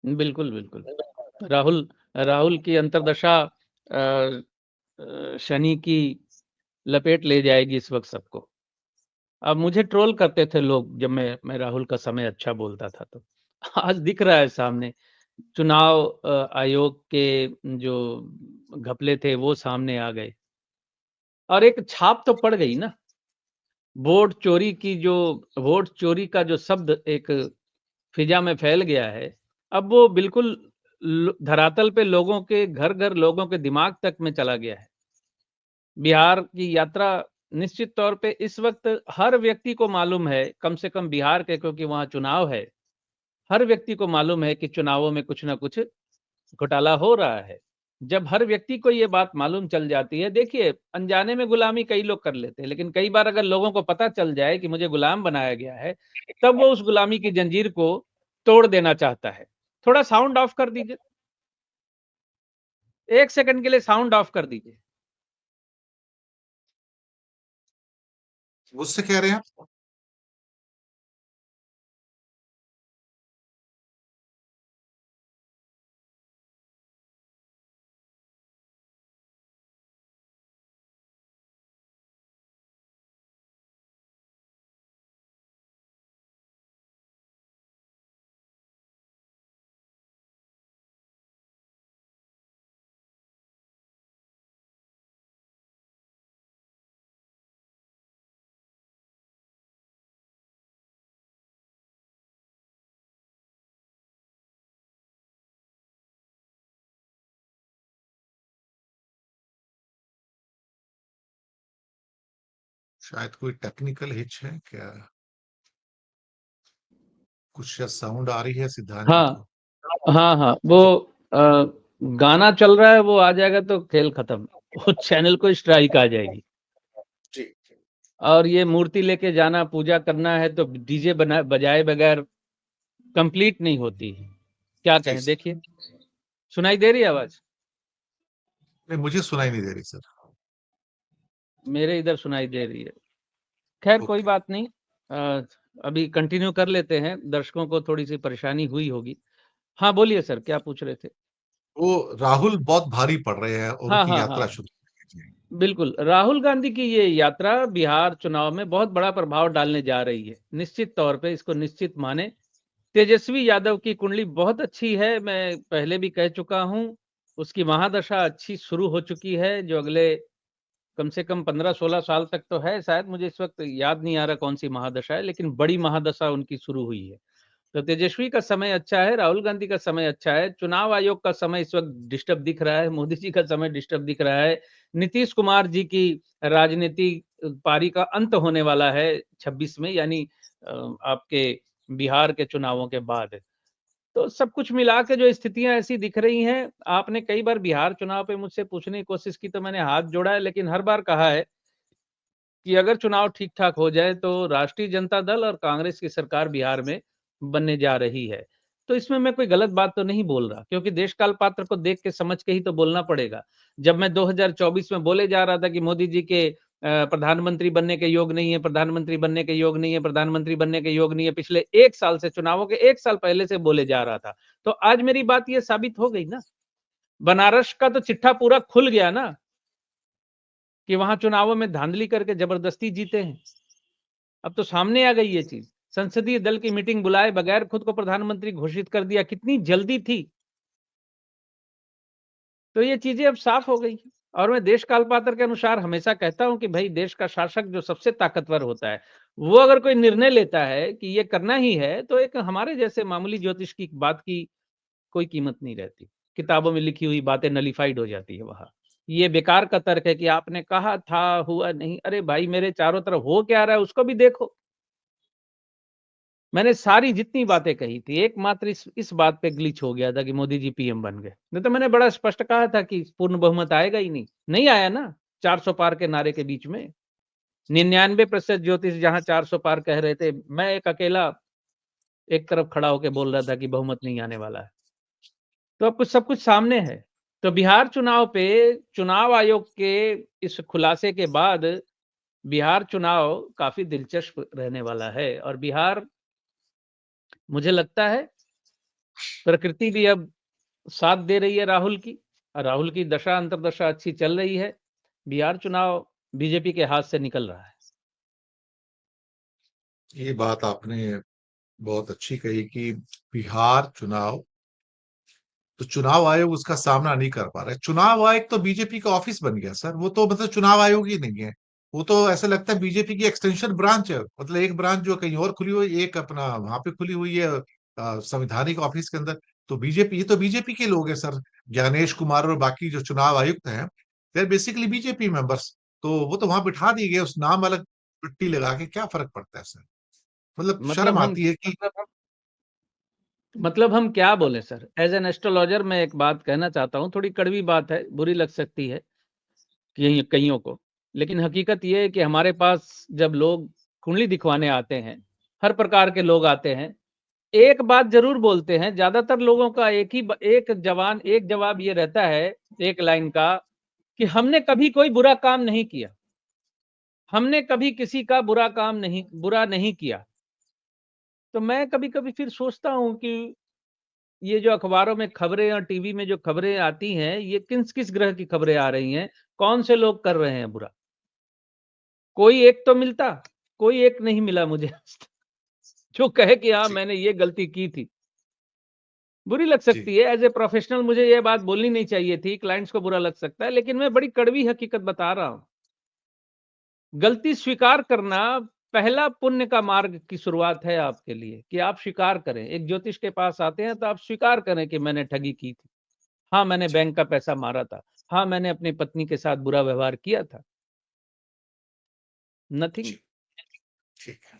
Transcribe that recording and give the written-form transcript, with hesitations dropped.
बिल्कुल, बिल्कुल। राहुल राहुल की अंतर्दशा शनि की लपेट ले जाएगी इस वक़्त सबको। अब मुझे ट्रोल करते थे लोग जब मैं राहुल का समय अच्छा बोलता था तो। आज दिख रहा है सामने, चुनाव आयोग के जो घपले थे वो सामने आ गए और एक छाप तो पड़ गई ना। वोट चोरी का जो शब्द एक फ़िज़ा में फैल गया है, अब वो बिल्कुल धरातल पे लोगों के घर-घर लोगों के दिमाग तक में चला गया है। बिहार की यात्रा निश्चित तौर पे इस वक़्त हर व्यक्ति को मालूम है, कम से कम बिहार के क्योंकि वहाँ चुनाव है, हर व्यक्ति को मालूम है कि चुनावों में कुछ न कुछ घोटाला हो रहा है। जब हर व्यक्ति को ये बात मालूम चल जाती है, देखिए अनजाने में गुलामी कई लोग कर लेते हैं, लेकिन कई बार अगर लोगों को पता चल जाए कि मुझे गुलाम बनाया गया है, तब वो उस गुलामी की जंजीर को तोड़ देना चाहता है। थोड़ा साउंड ऑफ कर दीजिए, 1 सेकंड के लिए साउंड ऑफ कर दीजिए। मुझसे कह रहे हैं आप? शायद कोई टेक्निकल हिच है क्या? कुछ साउंड आ रही है सिद्धांत जी हाँ, को। हाँ, हाँ, वो गाना चल रहा है वो आ जाएगा तो खेल खत्म। वो चैनल को स्ट्राइक आ जाएगी। जी। और ये मूर्ति लेके जाना, पूजा करना है तो डीजे बजाए बगैर कंप्लीट नहीं होती है। क्या जी कहें सर। देखिए, सुनाई दे रही है आवाज़? नहीं, मुझे सुनाई नहीं दे रही सर। मेरे इधर सुनाई दे रही है। ख़ैर कोई ओके। बात नहीं। अभी कंटिन्यू कर लेते हैं, दर्शकों को थोड़ी-सी परेशानी हुई होगी। हाँ, बोलिए सर क्या पूछ रहे थे? वो राहुल बहुत भारी पड़ रहे हैं और हाँ, उनकी हाँ, यात्रा हाँ। शुरू कीजिए। बिल्कुल, राहुल गांधी की ये यात्रा बिहार चुनाव में बहुत बड़ा प्रभाव डालने जा रही है। निश्चित तौर पे इसको निश्चित मानें। तेजस्वी यादव की कुंडली बहुत अच्छी है, मैं पहले भी कह चुका हूँ। उसकी महादशा अच्छी शुरू हो चुकी है, जो अगले कम से कम 15-16 साल तक तो है, शायद मुझे इस वक़्त याद नहीं आ रहा कौन-सी महादशा है, लेकिन बड़ी महादशा उनकी शुरू हुई है। तो तेजस्वी का समय अच्छा है, राहुल गांधी का समय अच्छा है, चुनाव आयोग का समय इस वक़्त डिस्टर्ब दिख रहा है, मोदी जी का समय डिस्टर्ब दिख रहा है, नीतीश कुमार जी की राजनीति पारी का अंत होने वाला है 26 में यानी आपके बिहार के चुनावों के बाद। तो सब कुछ मिला के जो स्थितियाँ ऐसी दिख रही हैं, आपने कई बार बिहार चुनाव पे मुझसे पूछने की कोशिश की तो मैंने हाथ जोड़ा है, लेकिन हर बार कहा है कि अगर चुनाव ठीक-ठाक हो जाए तो राष्ट्रीय जनता दल और कांग्रेस की सरकार बिहार में बनने जा रही है। तो इसमें मैं कोई गलत बात तो नहीं बोल रहा क्योंकि देश काल पात्र को देख के समझ के ही तो बोलना पड़ेगा। जब मैं 2024 में बोले जा रहा था कि मोदी जी के प्रधानमंत्री बनने के योग नहीं है, प्रधानमंत्री बनने के योग नहीं है, प्रधानमंत्री बनने के योग नहीं है, पिछले 1 साल से चुनावों के 1 साल पहले से बोले जा रहा था। तो आज मेरी बात ये साबित हो गई ना। बनारस का तो चिट्ठा पूरा खुल गया ना कि वहाँ चुनावों में धांधली करके जबरदस्ती जीते हैं। अब तो सामने आ गई ये चीज़। संसदीय दल की मीटिंग बुलाए बगैर खुद को प्रधानमंत्री घोषित कर दिया, कितनी जल्दी थी। तो ये चीज़ें अब साफ हो गई और मैं देश कालपात्र के अनुसार हमेशा कहता हूँ कि भई देश का शासक जो सबसे ताकतवर होता है, वो अगर कोई निर्णय लेता है कि ये करना ही है, तो एक हमारे जैसे मामूली ज्योतिष की बात की कोई कीमत नहीं रहती। किताबों में लिखी हुई बातें नलिफाइड हो जाती है वहाँ। ये बेकार का तर्क है कि आपने कहा था, हुआ नहीं। अरे भाई मेरे चारों तरफ हो क्या रहा है उसको भी देखो। मैंने सारी जितनी बातें कही थी, एकमात्र इस बात पे ग्लिच हो गया था कि मोदी जी पीएम बन गए। नहीं तो मैंने बड़ा स्पष्ट कहा था कि पूर्ण बहुमत आएगा ही नहीं। नहीं आया ना 400 पार के नारे के बीच में। 99% ज्योतिष जहाँ 400 पार कह रहे थे, मैं एक अकेला एक तरफ खड़ा होके बोल रहा था कि बहुमत नहीं आने वाला है। तो अब कुछ सब कुछ सामने है। तो बिहार चुनाव पे चुनाव आयोग के इस खुलासे के बाद बिहार चुनाव काफ़ी दिलचस्प रहने वाला है और बिहार मुझे लगता है प्रकृति भी अब साथ दे रही है राहुल की, और राहुल की दशा अंतर्दशा अच्छी चल रही है। बिहार चुनाव बीजेपी के हाथ से निकल रहा है। ये बात आपने बहुत अच्छी कही कि बिहार चुनाव, तो चुनाव आयोग उसका सामना नहीं कर पा रहा है। चुनाव आयोग तो बीजेपी का ऑफिस बन गया सर, वो तो मतलब चुनाव आयोग ही नहीं है। वो तो ऐसा लगता है बीजेपी की एक्सटेंशन ब्रांच है, मतलब एक ब्रांच जो कहीं और खुली हुई, एक अपना वहां पे खुली हुई है संवैधानिक ऑफिस के अंदर। तो बीजेपी, ये तो बीजेपी के लोग हैं सर। ज्ञानेश कुमार और बाकी जो चुनाव आयुक्त हैं, दे बेसिकली बीजेपी मेंबर्स। तो वो तो वहां बिठा दिए गए, उस नाम अलग पट्टी लगा के क्या फर्क पड़ता है सर? मतलब मतलब शर्म हम आती है कि मतलब हम क्या बोले सर, एज एन एस्ट्रोलॉजर मैं एक बात कहना चाहता हूँ, थोड़ी कड़वी बात है, बुरी लग सकती है कईयों को, लेकिन हकीकत ये है कि हमारे पास जब लोग कुंडली दिखवाने आते हैं, हर प्रकार के लोग आते हैं, एक बात जरूर बोलते हैं। ज्यादातर लोगों का एक जवाब ये रहता है, एक लाइन का, कि हमने कभी कोई बुरा काम नहीं किया, हमने कभी किसी का बुरा नहीं किया। तो मैं कभी कभी फिर सोचता हूँ कि ये जो अखबारों में खबरें और टीवी में जो खबरें आती हैं, ये किस किस ग्रह की खबरें आ रही हैं, कौन से लोग कर रहे हैं बुरा? कोई एक तो मिलता, कोई एक नहीं मिला मुझे जो कहे कि हाँ जी, मैंने ये गलती की थी। बुरी लग जी, सकती है, एज ए प्रोफेशनल मुझे ये बात बोलनी नहीं चाहिए थी, क्लाइंट्स को बुरा लग सकता है, लेकिन मैं बड़ी कड़वी हकीकत बता रहा हूँ। गलती स्वीकार करना पहला पुण्य का मार्ग की शुरुआत है आपके लिए, कि आप स्वीकार करें। एक ज्योतिष के पास आते हैं तो आप स्वीकार करें कि मैंने ठगी की थी, हाँ मैंने जी, बैंक का पैसा मारा था, हाँ मैंने अपनी पत्नी के साथ बुरा व्यवहार किया था। नथिंग। जी, ठीक है।